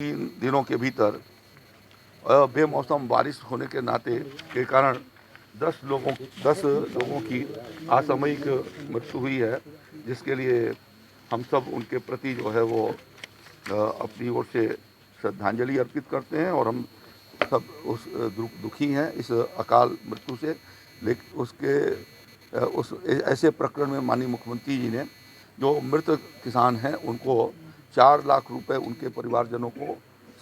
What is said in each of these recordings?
3 दिनों के भीतर बेमौसम बारिश होने के नाते के कारण 10 लोगों की असामयिक मृत्यु हुई है, जिसके लिए हम सब उनके प्रति जो है वो अपनी ओर से श्रद्धांजलि अर्पित करते हैं और हम सब उस दुखी हैं इस अकाल मृत्यु से। लेकिन उस ऐसे प्रकरण में माननीय मुख्यमंत्री जी ने जो मृत किसान हैं उनको 4 लाख रुपए उनके परिवारजनों को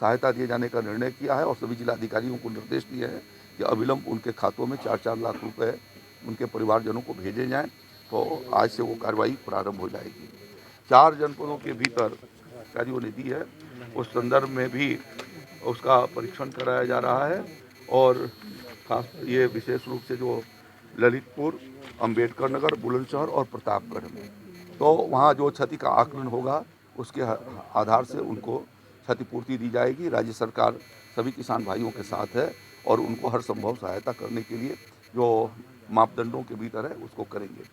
सहायता दिए जाने का निर्णय किया है और सभी जिलाधिकारियों को निर्देश दिए हैं कि अविलंब उनके खातों में 4-4 लाख रुपए उनके परिवारजनों को भेजे जाएं। तो आज से वो कार्रवाई प्रारंभ हो जाएगी। 4 जनपदों के भीतर कार्यों ने दी है, उस संदर्भ में भी उसका परीक्षण कराया जा रहा है और खास ये विशेष रूप से जो ललितपुर, अंबेडकर नगर, बुलंदशहर और प्रतापगढ़ में, तो वहाँ जो क्षति का आकलन होगा उसके आधार से उनको क्षतिपूर्ति दी जाएगी। राज्य सरकार सभी किसान भाइयों के साथ है और उनको हर संभव सहायता करने के लिए जो मापदंडों के भीतर है उसको करेंगे।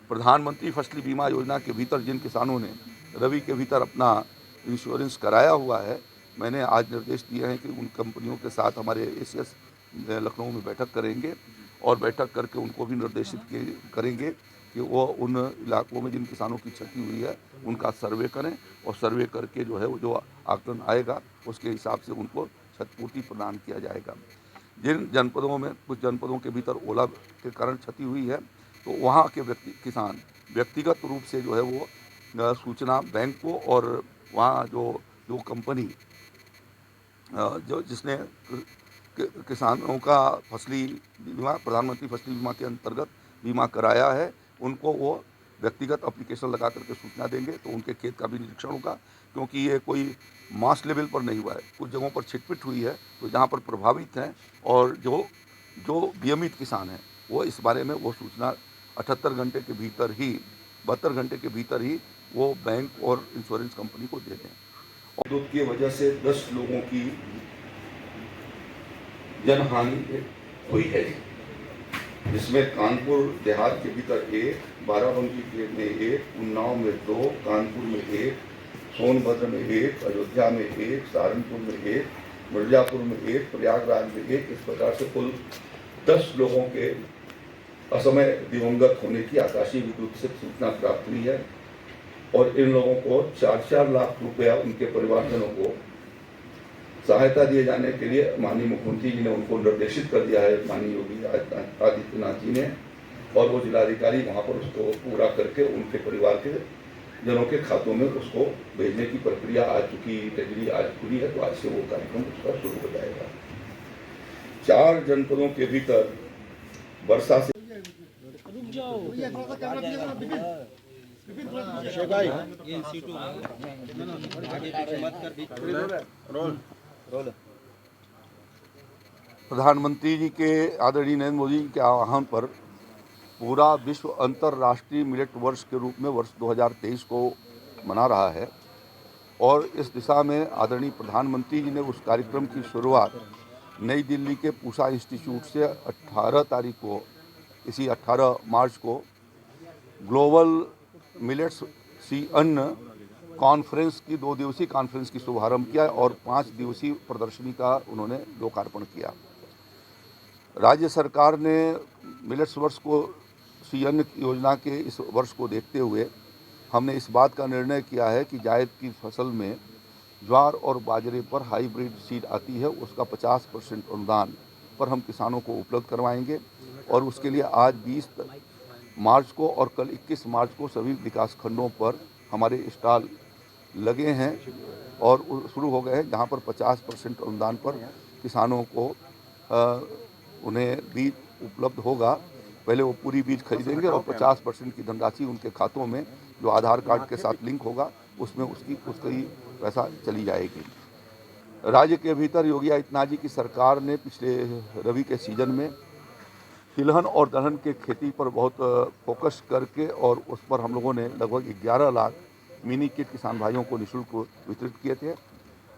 प्रधानमंत्री फसल बीमा योजना के भीतर जिन किसानों ने रबी के भीतर अपना इंश्योरेंस कराया हुआ है, मैंने आज निर्देश दिए हैं कि उन कंपनियों के साथ हमारे एसीएस लखनऊ में बैठक करेंगे और बैठक करके उनको भी निर्देशित करेंगे कि वो उन इलाकों में जिन किसानों की क्षति हुई है उनका सर्वे करें और सर्वे करके जो है वो जो आकलन आएगा उसके हिसाब से उनको क्षतिपूर्ति प्रदान किया जाएगा। जिन जनपदों में कुछ जनपदों के भीतर ओला के कारण क्षति हुई है तो वहाँ के किसान व्यक्तिगत रूप से जो है वो सूचना बैंक को और वहाँ जो जो कंपनी जो जिसने किसानों का फसली बीमा प्रधानमंत्री फसली बीमा के अंतर्गत बीमा कराया है उनको वो व्यक्तिगत एप्लीकेशन लगा करके सूचना देंगे तो उनके खेत का भी निरीक्षण होगा, क्योंकि ये कोई मास लेवल पर नहीं हुआ है, कुछ जगहों पर छिटपिट हुई है। तो जहाँ पर प्रभावित हैं और जो जो नियमित किसान हैं वो इस बारे में वो सूचना 78 घंटे के भीतर ही 72 घंटे के भीतर ही वो बैंक और इंश्योरेंस कंपनी को दे दें। और विद्युत की वजह से 10 लोगों की जनहानि हुई है, जिसमें कानपुर देहात के भीतर 1, बाराबंकी में 1, उन्नाव में 2, कानपुर में 1, सोनभद्र में 1, अयोध्या में 1, सहारनपुर में 1, मिर्जापुर में 1, प्रयागराज में 1, इस प्रकार से कुल 10 लोगों के असमय दिवंगत होने की आकाशीय विद्युत से सूचना प्राप्त हुई है और इन लोगों को 4-4 लाख रुपया उनके परिवारजनों को सहायता दिए जाने के लिए माननीय मुख्यमंत्री जी ने उनको निर्देशित कर दिया है, माननीय योगी आदित्यनाथ जी ने, और वो जिलाधिकारी वहाँ पर उसको पूरा करके उनके परिवार के जनों के खातों में उसको भेजने की प्रक्रिया आ चुकी, तजरी आज खुली है, तो आज से वो कार्यक्रम उसका शुरू हो जाएगा। 4 जनपदों के भीतर वर्षा से प्रधानमंत्री जी के आदरणीय नरेंद्र मोदी जी के आह्वान पर पूरा विश्व अंतर्राष्ट्रीय मिलेट वर्ष के रूप में वर्ष 2023 को मना रहा है और इस दिशा में आदरणीय प्रधानमंत्री जी ने उस कार्यक्रम की शुरुआत नई दिल्ली के पूषा इंस्टीट्यूट से 18 तारीख को, इसी 18 मार्च को ग्लोबल मिलेट्स सी अन्न कॉन्फ्रेंस की 2 दिवसीय कॉन्फ्रेंस की शुभारंभ किया और 5 दिवसीय प्रदर्शनी का उन्होंने लोकार्पण किया। राज्य सरकार ने मिलेट्स वर्ष को सी अन्न योजना के इस वर्ष को देखते हुए हमने इस बात का निर्णय किया है कि जायद की फसल में ज्वार और बाजरे पर हाइब्रिड सीड आती है उसका 50% अनुदान पर हम किसानों को उपलब्ध करवाएंगे और उसके लिए आज 20 मार्च को और कल 21 मार्च को सभी विकास खंडों पर हमारे स्टॉल लगे हैं और शुरू हो गए हैं, जहां पर 50% अनुदान पर किसानों को उन्हें बीज उपलब्ध होगा। पहले वो पूरी बीज खरीदेंगे और 50% की धनराशि उनके खातों में जो आधार कार्ड के साथ लिंक होगा उसमें उसकी पैसा चली जाएगी। राज्य के भीतर योगी आदित्यनाथ जी की सरकार ने पिछले रबी के सीजन में तिलहन और दलहन के खेती पर बहुत फोकस करके और उस पर हम लोगों ने लगभग 11 लाख मिनी किट किसान भाइयों को निःशुल्क वितरित किए थे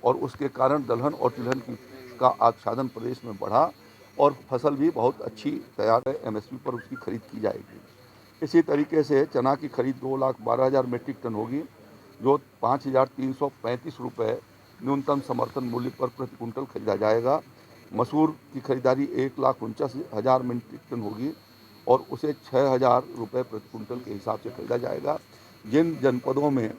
और उसके कारण दलहन और तिलहन का आच्छादन प्रदेश में बढ़ा और फसल भी बहुत अच्छी तैयार है, एमएसपी पर उसकी खरीद की जाएगी। इसी तरीके से चना की खरीद 2,12,000 मीट्रिक टन होगी, जो 5,335 रुपये न्यूनतम समर्थन मूल्य पर प्रति कुंटल खरीदा जाएगा। मसूर की खरीदारी 1,49,000 मीट्रिक टन होगी और उसे 6,000 रुपये प्रति कुंटल के हिसाब से खरीदा जाएगा। जिन जनपदों में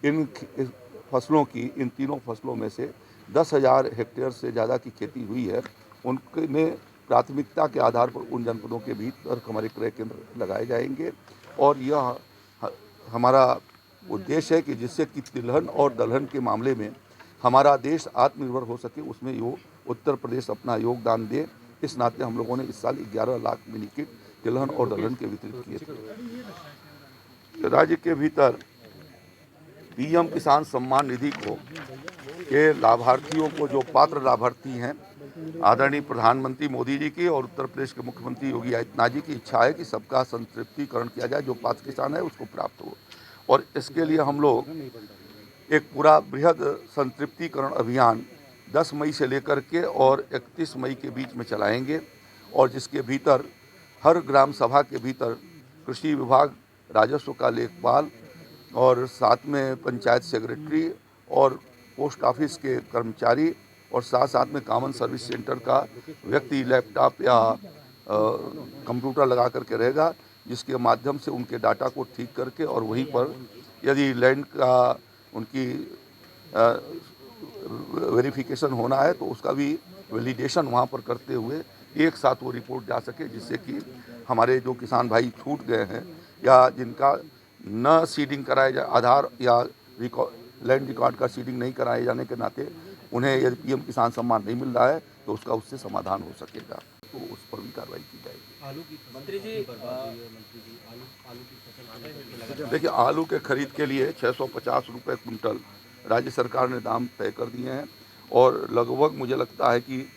इस फसलों की, इन तीनों फसलों में से 10,000 हेक्टेयर से ज़्यादा की खेती हुई है, उनमें प्राथमिकता के आधार पर उन जनपदों के भीतर हमारे क्रय केंद्र लगाए जाएंगे। और यह हमारा उद्देश्य है कि जिससे कि तिलहन और दलहन के मामले में हमारा देश आत्मनिर्भर हो सके, उसमें उत्तर प्रदेश अपना योगदान दे। इस नाते हम लोगों ने इस साल 11 लाख मिनी किट तिलहन और दलहन के वितरित किए थे। राज्य के भीतर पीएम किसान सम्मान निधि को के लाभार्थियों को, जो पात्र लाभार्थी हैं, आदरणीय प्रधानमंत्री मोदी जी की और उत्तर प्रदेश के मुख्यमंत्री योगी आदित्यनाथ जी की इच्छा है कि सबका संतृप्तिकरण किया जाए, जो पात्र किसान है उसको प्राप्त हो। और इसके लिए हम लोग एक पूरा बृहद संतृप्तिकरण अभियान 10 मई से लेकर के और 31 मई के बीच में चलाएंगे, और जिसके भीतर हर ग्राम सभा के भीतर कृषि विभाग, राजस्व का लेखपाल और साथ में पंचायत सेक्रेटरी और पोस्ट ऑफिस के कर्मचारी और साथ साथ में कॉमन सर्विस सेंटर का व्यक्ति लैपटॉप या कंप्यूटर लगा करके रहेगा, जिसके माध्यम से उनके डाटा को ठीक करके और वहीं पर यदि लैंड का उनकी वेरिफिकेशन होना है तो उसका भी वैलिडेशन वहाँ पर करते हुए एक साथ वो रिपोर्ट जा सके, जिससे कि हमारे जो किसान भाई छूट गए हैं या जिनका न सीडिंग कराए जाए, आधार या लैंड रिकॉर्ड का सीडिंग नहीं कराए जाने के नाते उन्हें यदि पीएम किसान सम्मान नहीं मिल रहा है तो उसका उससे समाधान हो सकेगा, तो उस पर भी कार्रवाई की जाएगी। मंत्री जी, देखिए, आलू के खरीद के लिए 650 रुपये कुंटल राज्य सरकार ने दाम तय कर दिए हैं, और लगभग मुझे लगता है कि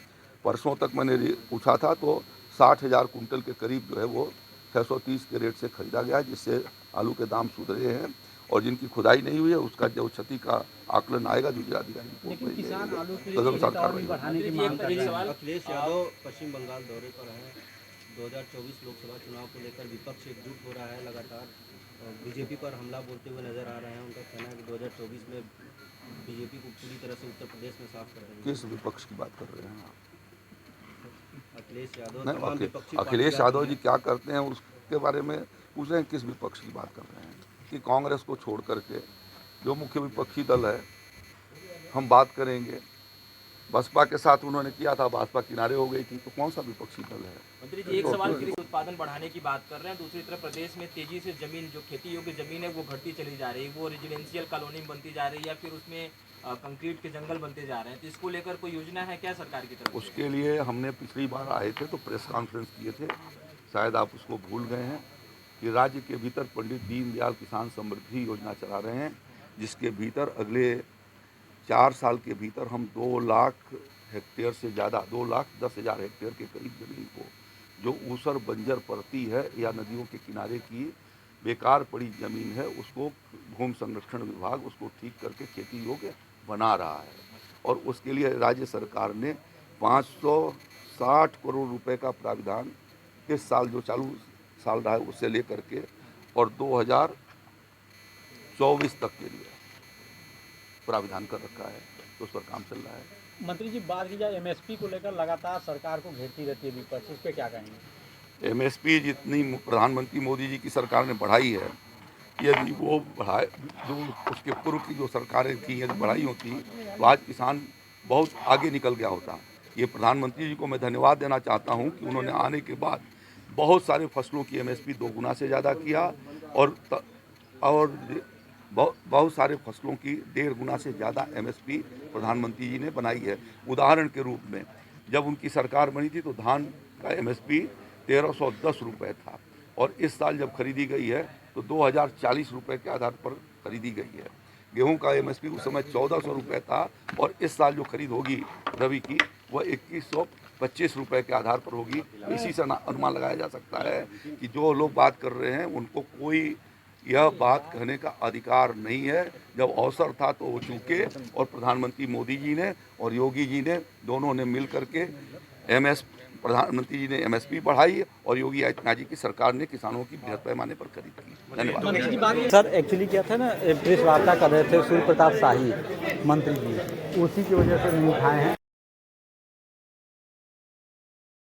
परसों तक मैंने पूछा था तो 60,000 कुंटल के करीब जो है वो 630 के रेट से खरीदा गया है, जिससे आलू के दाम सुधरे हैं। और जिनकी खुदाई नहीं हुई है उसका जो क्षति का आकलन आएगा जो जिलाधिकारी तदनुसार कार्रवाई। अखिलेश यादव पश्चिम बंगाल दौरे पर हैं। 2024 लोकसभा चुनाव को लेकर विपक्ष एकजुट हो रहा है, लगातार बीजेपी पर हमला बोलते हुए नजर आ रहे हैं। उनका कहना है कि 2024 में बीजेपी को पूरी तरह से उत्तर प्रदेश में साफ कर देंगे। किस विपक्ष की बात कर रहे हैं? अखिलेश यादव अखिलेश यादव जी क्या करते हैं उसके बारे में पूछ रहे हैं, किस विपक्ष की बात कर रहे हैं? कि कांग्रेस को छोड़ करके जो मुख्य विपक्षी दल है, हम बात करेंगे। बसपा के साथ उन्होंने किया था, बसपा किनारे हो गई थी, तो कौन सा विपक्षी दल है? मंत्री जी, एक सवाल कृषि उत्पादन बढ़ाने की बात कर रहे हैं, दूसरी तरफ प्रदेश में तेजी से जमीन, जो खेती योग्य जमीन है वो घटती चली जा रही है, वो रेजिडेंशियल कॉलोनी बनती जा रही है या फिर उसमें कंक्रीट के जंगल बनते जा रहे हैं, तो इसको लेकर कोई योजना है क्या सरकार की तरफ? उसके लिए हमने पिछली बार आए थे तो प्रेस कॉन्फ्रेंस किए थे, शायद आप उसको भूल गए हैं, कि राज्य के भीतर पंडित दीनदयाल किसान समृद्धि योजना चला रहे हैं, जिसके भीतर अगले 4 साल के भीतर हम 2 लाख हेक्टेयर से ज़्यादा, 2,10,000 हेक्टेयर के करीब जमीन को, जो ऊसर बंजर पड़ती है या नदियों के किनारे की बेकार पड़ी ज़मीन है, उसको भूमि संरक्षण विभाग उसको ठीक करके खेती योग्य बना रहा है। और उसके लिए राज्य सरकार ने 560 करोड़ रुपए का प्राविधान इस साल, जो चालू साल रहा है उससे लेकर के, और 2024 तक के लिए प्राविधान कर रखा है, तो उस पर काम चल रहा है। मंत्री जी, बात की जाए एमएसपी को लेकर लगातार सरकार को घेरती रहती है विपक्ष, इस पे क्या कहेंगे? एमएसपी जितनी प्रधानमंत्री मोदी जी की सरकार ने बढ़ाई है, यदि वो बढ़ाए, जो उसके पूर्व की जो सरकारें थी यदि बढ़ाई होती तो आज किसान बहुत आगे निकल गया होता। ये प्रधानमंत्री जी को मैं धन्यवाद देना चाहता हूँ कि उन्होंने आने के बाद बहुत सारे फसलों की एमएसपी 2 गुना से ज़्यादा किया, और बहुत सारे फसलों की 1.5 गुना से ज़्यादा एमएसपी प्रधानमंत्री जी ने बनाई है। उदाहरण के रूप में जब उनकी सरकार बनी थी तो धान का एमएसपी 1310 रुपये था, और इस साल जब खरीदी गई है तो 2040 रुपये के आधार पर खरीदी गई है। गेहूं का एमएसपी उस समय 1400 रुपये था, और इस साल जो खरीद होगी रबी की वह 2125 रुपये के आधार पर होगी। इसी से अनुमान लगाया जा सकता है कि जो लोग बात कर रहे हैं उनको कोई यह बात कहने का अधिकार नहीं है। जब अवसर था तो वो चूके, और प्रधानमंत्री मोदी जी ने और योगी जी ने दोनों ने मिल करके प्रधानमंत्री जी ने एमएसपी बढ़ाई और योगी आदित्यनाथ जी की सरकार ने किसानों की बृहद पैमाने पर खरीद की। धन्यवाद। सर एक्चुअली क्या था ना, प्रेस वार्ता कर रहे थे सूर्य प्रताप शाही मंत्री जी, उसी की वजह से नहीं उठाए हैं।